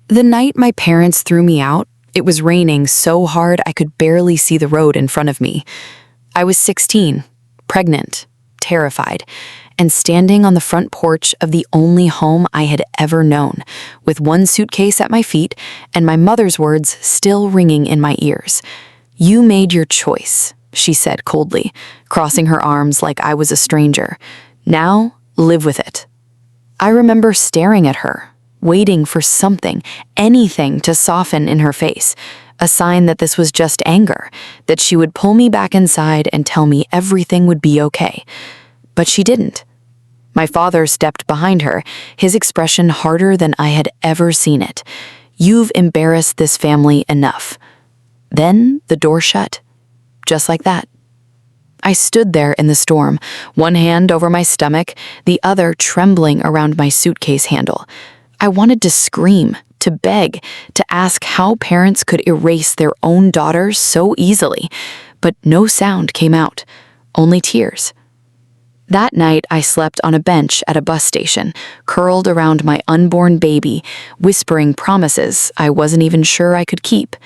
The night my parents threw me out, it was raining so hard I could barely see the road in front of me. I was 16, pregnant, terrified, and standing on the front porch of the only home I had ever known, with one suitcase at my feet and my mother's words still ringing in my ears. "You made your choice," she said coldly, crossing her arms like I was a stranger. "Now, live with it." I remember staring at her, waiting for something, anything to soften in her face, a sign that this was just anger, that she would pull me back inside and tell me everything would be okay. But she didn't. My father stepped behind her, his expression harder than I had ever seen it. "You've embarrassed this family enough." Then the door shut, just like that. I stood there in the storm, one hand over my stomach, the other trembling around my suitcase handle. I wanted to scream, to beg, to ask how parents could erase their own daughters so easily, but no sound came out, only tears. That night, I slept on a bench at a bus station, curled around my unborn baby, whispering promises I wasn't even sure I could keep.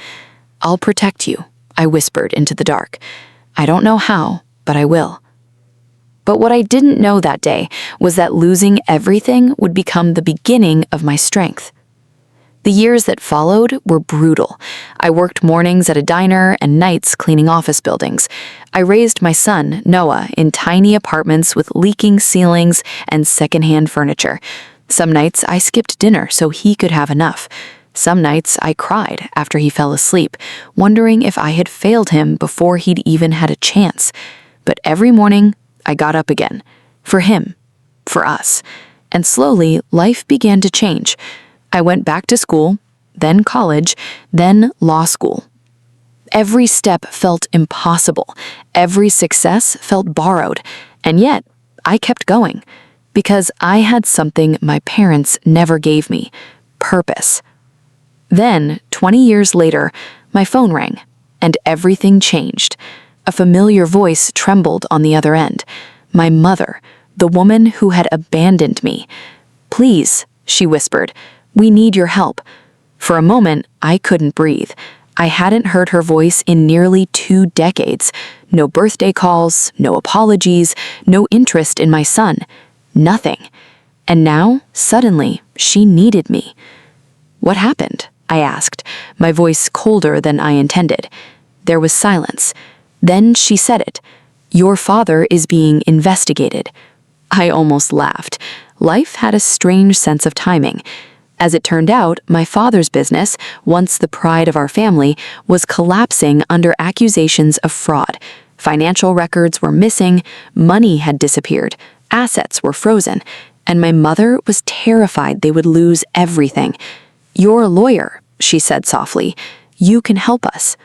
"I'll protect you," I whispered into the dark. "I don't know how, but I will." But what I didn't know that day was that losing everything would become the beginning of my strength. The years that followed were brutal. I worked mornings at a diner and nights cleaning office buildings. I raised my son, Noah, in tiny apartments with leaking ceilings and secondhand furniture. Some nights I skipped dinner so he could have enough. Some nights I cried after he fell asleep, wondering if I had failed him before he'd even had a chance. But every morning, I got up again. For him. For us. And slowly, life began to change. I went back to school, then college, then law school. Every step felt impossible. Every success felt borrowed. And yet, I kept going. Because I had something my parents never gave me. Purpose. Then, 20 years later, my phone rang, and everything changed. A familiar voice trembled on the other end. My mother, the woman who had abandoned me. "Please," she whispered, "we need your help." For a moment, I couldn't breathe. I hadn't heard her voice in nearly 2 decades. No birthday calls, no apologies, no interest in my son. Nothing. And now, suddenly, she needed me. "What happened?" I asked, my voice colder than I intended. There was silence. Then she said it. "Your father is being investigated." I almost laughed. Life had a strange sense of timing. As it turned out, my father's business, once the pride of our family, was collapsing under accusations of fraud. Financial records were missing, money had disappeared, assets were frozen, and my mother was terrified they would lose everything. "You're a lawyer," she said softly. "You can help us."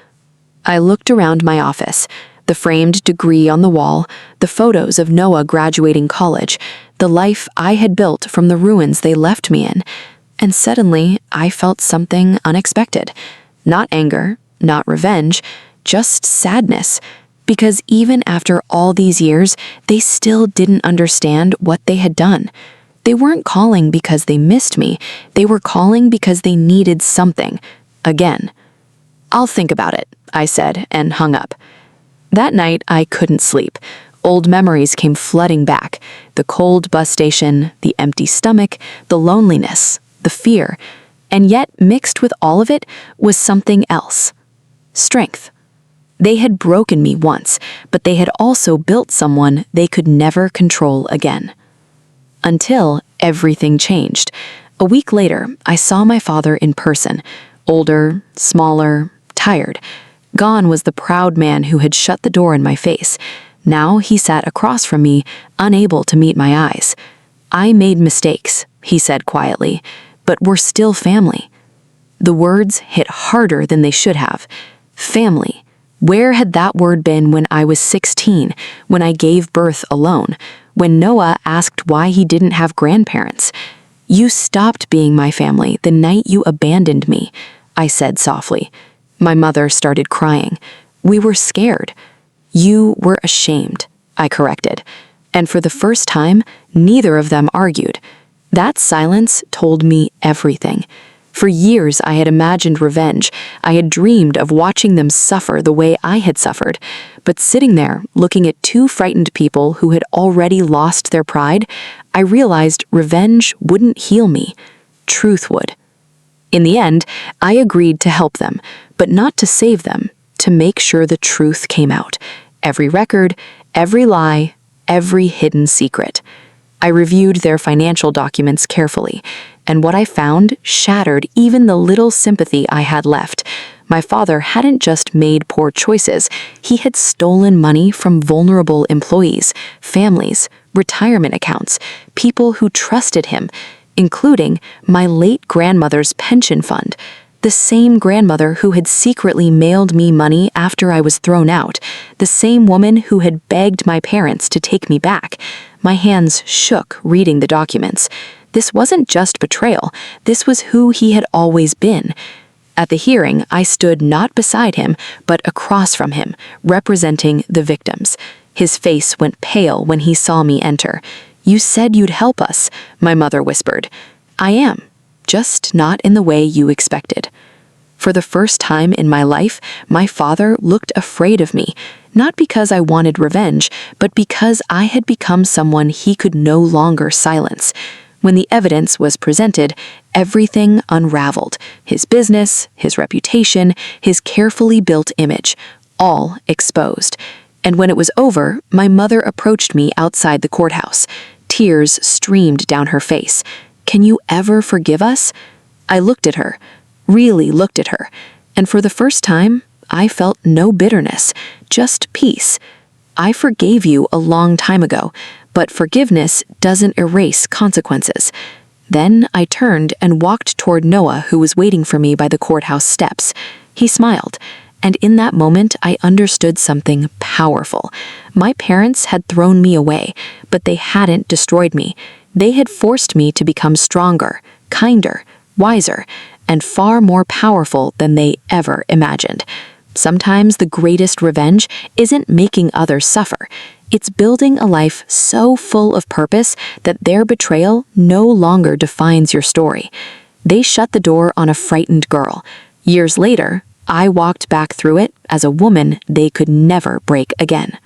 I looked around my office, the framed degree on the wall, the photos of Noah graduating college, the life I had built from the ruins they left me in, and suddenly I felt something unexpected. Not anger, not revenge, just sadness, because even after all these years, they still didn't understand what they had done. They weren't calling because they missed me, they were calling because they needed something, again. "I'll think about it," I said, and hung up. That night, I couldn't sleep. Old memories came flooding back. The cold bus station, the empty stomach, the loneliness, the fear. And yet, mixed with all of it, was something else. Strength. They had broken me once, but they had also built someone they could never control again. Until everything changed. A week later, I saw my father in person. Older, smaller, tired. Gone was the proud man who had shut the door in my face. Now he sat across from me, unable to meet my eyes. "I made mistakes," he said quietly, "but we're still family." The words hit harder than they should have. Family. Where had that word been when I was 16, when I gave birth alone, when Noah asked why he didn't have grandparents? "You stopped being my family the night you abandoned me," I said softly. My mother started crying. "We were scared." "You were ashamed," I corrected. And for the first time, neither of them argued. That silence told me everything. For years, I had imagined revenge. I had dreamed of watching them suffer the way I had suffered. But sitting there, looking at two frightened people who had already lost their pride, I realized revenge wouldn't heal me. Truth would. In the end, I agreed to help them, but not to save them, to make sure the truth came out. Every record, every lie, every hidden secret. I reviewed their financial documents carefully, and what I found shattered even the little sympathy I had left. My father hadn't just made poor choices, he had stolen money from vulnerable employees, families, retirement accounts, people who trusted him, including my late grandmother's pension fund, the same grandmother who had secretly mailed me money after I was thrown out, the same woman who had begged my parents to take me back. My hands shook reading the documents. This wasn't just betrayal, this was who he had always been. At the hearing, I stood not beside him, but across from him, representing the victims. His face went pale when he saw me enter. "You said you'd help us," my mother whispered. "I am, just not in the way you expected." For the first time in my life, my father looked afraid of me, not because I wanted revenge, but because I had become someone he could no longer silence. When the evidence was presented, everything unraveled. His business, his reputation, his carefully built image, all exposed. And when it was over, my mother approached me outside the courthouse. Tears streamed down her face. "Can you ever forgive us?" I looked at her, really looked at her, and for the first time, I felt no bitterness, just peace. "I forgave you a long time ago, but forgiveness doesn't erase consequences." Then I turned and walked toward Noah, who was waiting for me by the courthouse steps. He smiled, and in that moment I understood something powerful. My parents had thrown me away, but they hadn't destroyed me. They had forced me to become stronger, kinder, wiser, and far more powerful than they ever imagined. Sometimes the greatest revenge isn't making others suffer. It's building a life so full of purpose that their betrayal no longer defines your story. They shut the door on a frightened girl. Years later, I walked back through it as a woman they could never break again.